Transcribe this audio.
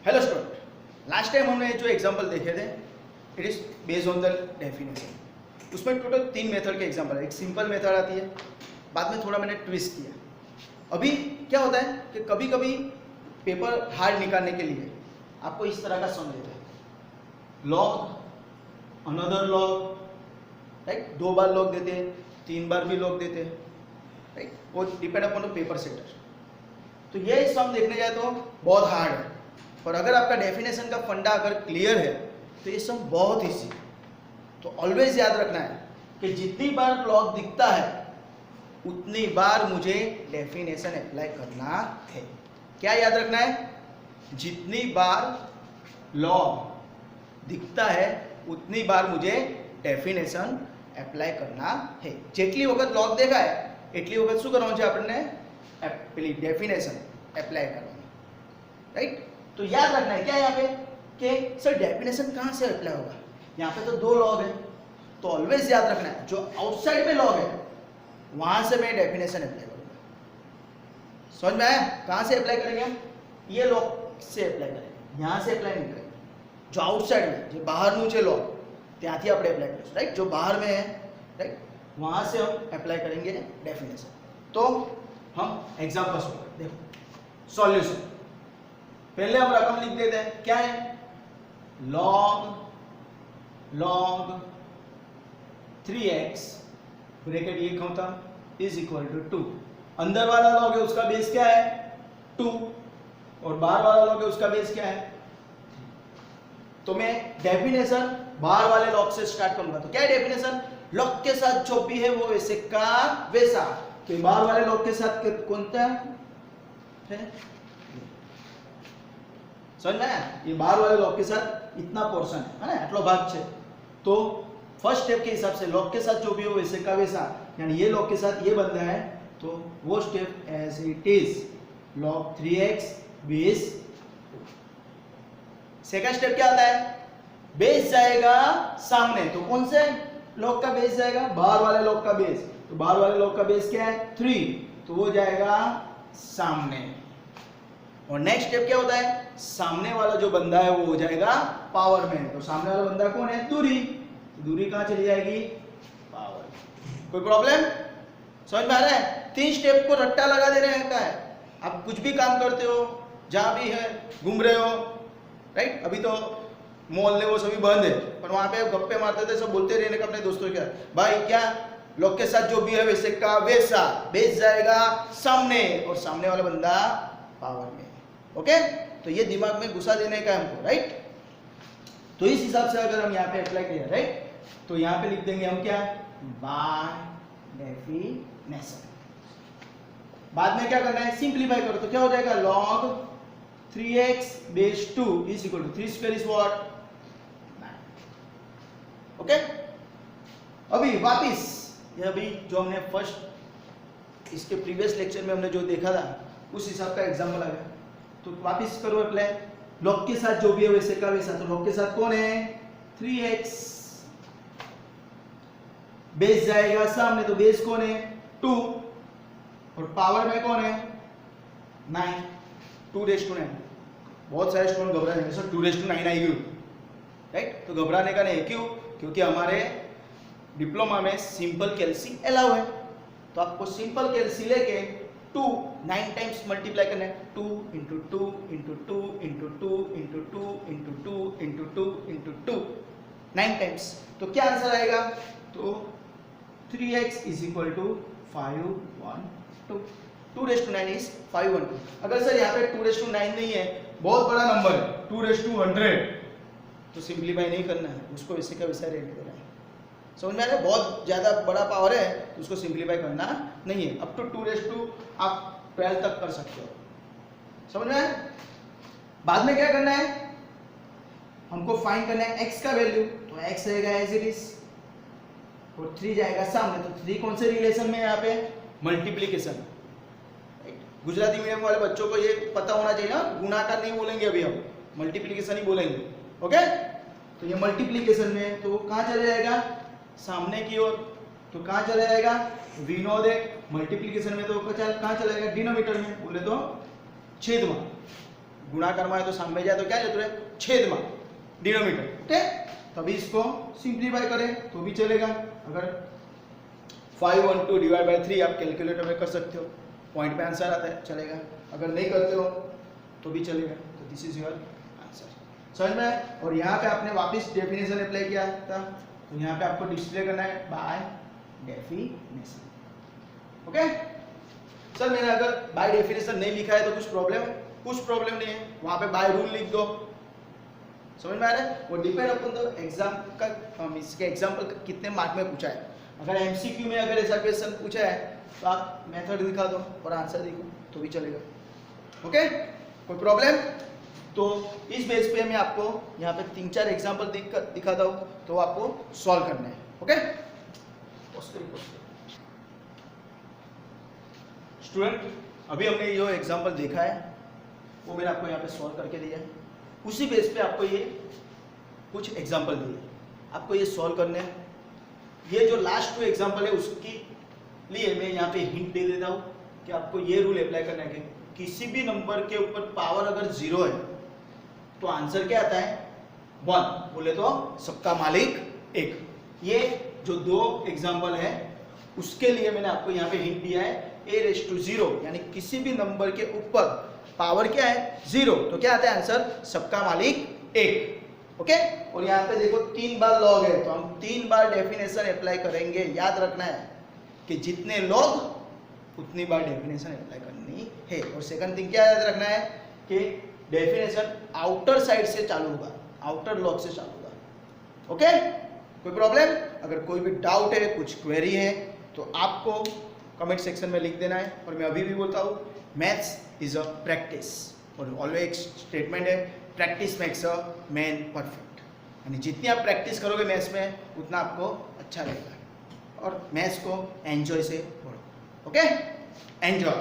Hello student, last time हमने जो example देखे थे it is based on the definition. उसमें टोटल 3 मेथड के एग्जांपल है। एक सिंपल मेथड आती है, बाद में थोड़ा मैंने ट्विस्ट किया। अभी क्या होता है कि कभी कभी पेपर हार्ड निकालने के लिए आपको इस तरह का सम देता है, लॉग अनदर लॉग, राइट। 2 बार लॉग देते हैं, 3 बार भी लॉग देते हैं, राइट। वो depend upon the paper setter. तो ये सम देखने जाए तो बहुत हार्ड है, और अगर आपका डेफिनेशन का फंडा अगर क्लियर है तो ये सम बहुत ईजी है। तो ऑलवेज याद रखना है कि जितनी बार लॉग दिखता है उतनी बार मुझे डेफिनेशन अप्लाई करना है। क्या याद रखना है? जितनी बार लॉग दिखता है उतनी बार मुझे डेफिनेशन एप्लाई करना है। જેટલી વખત લોગ દેખાય એટલી વખત શું કરવાનું છે આપણને? પેલી डेफिनेशन एप्लाई करવાની, राइट। तो याद रखना है क्या यहाँ पे कि सर डेफिनेशन कहाँ से अप्लाई होगा। यहाँ पे तो 2 लॉग है, तो ऑलवेज याद रखना है जो आउटसाइड में लॉग है वहां से मैं डेफिनेशन अप्लाई करूंगा। समझ में आया? कहाँ से अप्लाई करेंगे हम? ये लॉग से अप्लाई करेंगे, यहाँ से अप्लाई नहीं करेंगे। जो आउटसाइड में, जो બહારનું છે લॉग ત્યાંથી આપણે अप्लाई કરીશું, राइट। जो बाहर में है, राइट, वहां से हम अप्लाई करेंगे डेफिनेशन। तो हम एग्जाम्पल देखो, सॉल्यूशन पहले हम रकम लिख देते हैं। क्या है? log 3x ब्रैकेट ये खत्म इज इक्वल टू 2। अंदर वाला लॉग है उसका बेस क्या है? 2, और बाहर वाला लॉग है उसका बेस क्या है? 3। तो मैं डेफिनेशन बाहर वाले लॉग से स्टार्ट करूंगा। तो क्या है डेफिनेशन? लॉग के साथ जो भी है वो वैसे का वैसा। तो बाहर वाले लॉग के साथ कौन-सा है? समझ में आया? ये बाहर वाले लॉग के साथ इतना पोर्शन है ना, आटलो भाग है। तो फर्स्ट स्टेप के हिसाब से लॉग के साथ जो भी हो वैसे का वैसा, यानी ये लॉग के साथ ये बंदा है तो वो step as it is log 3x base 2। Second step क्या आता है? बेस जाएगा सामने, तो कौन से लॉग का बेस जाएगा? बाहर वाले लॉग का बेस। तो बाहर वाले लॉग का बेस क्या है? 3, तो वो जाएगा सामने। और नेक्स्ट स्टेप क्या होता है? सामने वाला जो बंदा है वो हो जाएगा पावर में। तो सामने वाला बंदा कौन है? दूरी। दूरी कहां चली जाएगी? पावर। कोई प्रॉब्लम? समझ में आ रहा है? 3 स्टेप को रट्टा लगा देने का है। आप कुछ भी काम करते हो, जहां भी है घूम रहे हो, राइट। अभी तो मोहल्ले वो सभी बंद है, पर वहां पे गप्पे मारते थे, सब बोलते रहने का अपने दोस्तों के साथ, भाई क्या लोग के साथ जो भी है वैसे का वैसा। बेस जाएगा सामने और सामने वाला बंदा पावर में। ओके, तो ये दिमाग में घुसा देने का हमको, राइट। तो इस हिसाब से अगर हम यहाँ पे अप्लाई करें, राइट, तो यहाँ पे लिख देंगे हम क्या? By definition. बाद में क्या करना है? सिंप्लीफाई करो। तो क्या हो जाएगा? log 3x base 2 is equal to 3 square is what? 9। Okay, अभी वापिस ये अभी जो हमने फर्स्ट इसके प्रीवियस लेक्चर में हमने जो देखा था उस हिसाब का एग्जांपल आ गया। तो वापिस करो अप्लाई। लॉग के साथ जो भी है वैसे का वैसा। तो लॉग के साथ कौन है? 3x। बेस जाएगा सामने, तो बेस कौन है? 2, और पावर में कौन है? 9। 2⁻9। बहुत सारे स्टूडेंट घबरा जाएंगे, सर 2⁻9 आई क्यों, राइट। तो घबराने का नहीं। क्यों? क्योंकि हमारे डिप्लोमा में सिंपल कैलसी अलाउ है। तो आपको सिंपल कैलसी लेके 2 9 टाइम्स मल्टीप्लाई करना है। 2 into 2 into 2 into 2 into 2 into 2 into 2 into 2 9 times. तो क्या आंसर आएगा? तो 3x is equal to 512। 2⁻9 is 512। अगर सर यहाँ पे 2⁻9 नहीं है, बहुत बड़ा नंबर है 2⁻100, तो सिंप्लीफाई नहीं करना है, उसको वैसे का वैसा रेट देना है। समझ में आ रहा है? बहुत ज्यादा बड़ा पावर है तो उसको सिंप्लीफाई करना नहीं है। अप टू 2 आप 12 तक कर सकते हो। समझ में आया? बाद में क्या करना है? हमको फाइंड करना है x का वैल्यू। तो x रहेगा एज इट इज, और 3 जाएगा सामने। तो 3 कौन से रिलेशन में है? यहाँ पे मल्टीप्लीकेशन। गुजराती मीडियम वाले बच्चों को ये पता होना चाहिए। गुणाकार नहीं बोलेंगे अभी, हम मल्टीप्लीकेशन ही बोलेंगे। ओके, तो ये मल्टीप्लीकेशन में तो कहाँ चले जाएगा? सामने की ओर। तो कहाँ चला जाएगा? विनोद मल्टीप्लीकेशन में तो कहाँ चला जाएगा? डिनोमिनेटर में, बोले तो छेद में। ગુણાકારમાં હોય તો સામે જાય તો ક્યાં જતું રહે? છેદમાં, डिनोमिनेटर. ओके, तभी इसको सिंप्लीफाई करें तो भी चलेगा. अगर 512 डिवाइड बाय 3 आप कैलकुलेटर में कर सकते हो, पॉइंट पे आंसर आता है, चलेगा. अगर नहीं करते हो तो भी चलेगा. तो दिस इज योर आंसर. समझ में? और यहाँ पे आपने वापस डेफिनेशन अप्लाई किया था, तो यहाँ पे आपको डिस्प्ले करना है बाय डेफिनेशन. ओके सर, मैंने अगर बाय डेफिनेशन नहीं लिखा है तो कुछ प्रॉब्लम है? कुछ प्रॉब्लम नहीं है, वहाँ पे बाय रूल लिख दो. समझ में आ रहा है? वो डिपेंड अपन तो एग्जाम का इसके एग्जाम्पल कितने मार्क में पूछा है. अगर एमसीक्यू में अगर ऐसा क्वेश्चन पूछा है तो आप मेथड दिखा दो और आंसर देखो तो भी चलेगा. ओके, कोई प्रॉब्लम? तो इस बेस पे मैं आपको यहाँ पे 3-4 एग्जाम्पल दिखाता हूँ, तो आपको सॉल्व करना है. ओके स्टूडेंट, अभी हमने जो एग्जाम्पल देखा है वो मैंने आपको यहाँ पे सॉल्व करके दिया है. उसी बेस पे आपको ये कुछ एग्जाम्पल दिए, आपको ये सॉल्व करने हैं. ये जो लास्ट 2 एग्जाम्पल है उसके लिए मैं यहाँ पे हिंट दे देता हूँ कि आपको ये रूल अप्लाई करना है कि किसी भी नंबर के ऊपर पावर अगर 0 है तो आंसर क्या आता है? 1. बोले तो सबका मालिक 1. ये जो 2 एग्जाम्पल है उसके लिए मैंने आपको यहाँ पे हिंट दिया है a⁻0, यानी किसी भी नंबर के ऊपर पावर क्या है? 0, तो क्या आता है आंसर? सबका मालिक 1. ओके, और यहाँ पे देखो 3 बार लॉग है, तो हम 3 बार डेफिनेशन अप्लाई करेंगे. याद रखना है कि जितने लॉग उतनी बार डेफिनेशन अप्लाई करनी है. और सेकंड थिंग क्या याद रखना है कि डेफिनेशन आउटर साइड से चालू होगा, आउटर लॉग से चालू होगा. ओके, कोई प्रॉब्लम? अगर कोई भी डाउट है, कुछ क्वेरी है, तो आपको कमेंट सेक्शन में लिख देना है. और मैं अभी भी बोलता हूँ, मैथ्स इज अ प्रैक्टिस. और ऑलवेज स्टेटमेंट है, practice makes a man perfect. यानी जितनी आप प्रैक्टिस करोगे मैथ्स में उतना आपको अच्छा रहेगा. और मैथ्स को एंजॉय से पढ़ो. Okay, enjoy.